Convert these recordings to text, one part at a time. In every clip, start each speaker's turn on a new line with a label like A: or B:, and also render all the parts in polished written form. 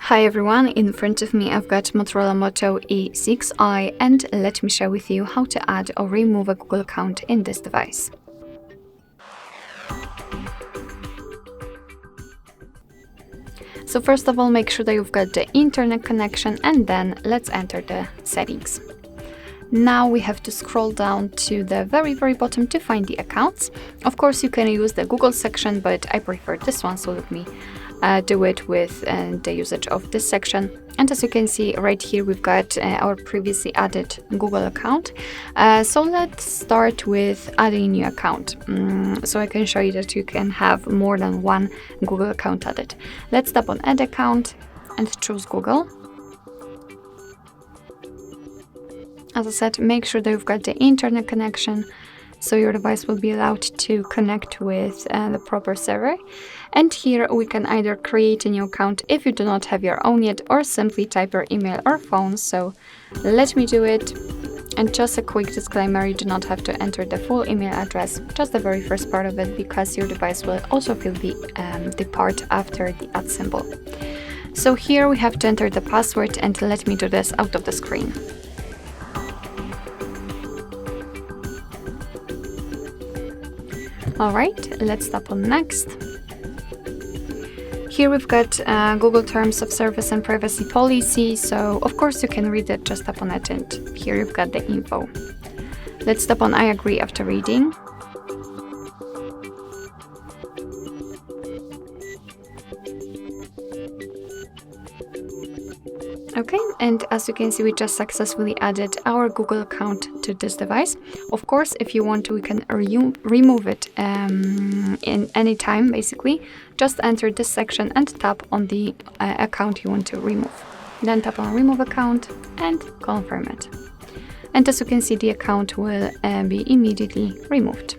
A: Hi everyone, in front of me I've got Motorola Moto E6i, and let me share with you how to add or remove a Google account in this device. So first of all, make sure that you've got the internet connection, and then let's enter the settings. Now we have to scroll down to the very bottom to find the accounts. Of course you can use the Google section, but I prefer this one, so let me do it with the usage of this section. And as you can see right here, we've got our previously added Google account. So let's start with adding a new account. So I can show you that you can have more than one Google account added. Let's tap on add account and choose Google. As I said, make sure that you've got the internet connection, so your device will be allowed to connect with the proper server. And here we can either create a new account if you do not have your own yet, or simply type your email or phone. So let me do it. And just a quick disclaimer, you do not have to enter the full email address, just the very first part of it, because your device will also fill the part after the @ symbol. So here we have to enter the password, and let me do this out of the screen. Alright, let's tap on next. Here we've got Google Terms of Service and Privacy Policy, so of course you can read it, just tap on it, and here you've got the info. Let's tap on I agree after reading. Okay, and as you can see, we just successfully added our Google account to this device. Of course, if you want to, we can remove it in any time, basically. Just enter this section and tap on the account you want to remove. Then tap on remove account and confirm it. And as you can see, the account will be immediately removed.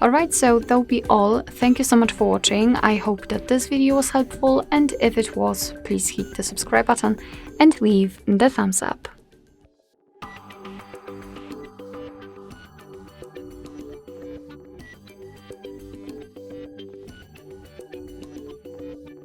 A: Alright, so that'll be all. Thank you so much for watching. I hope that this video was helpful, and if it was, please hit the subscribe button and leave the thumbs up.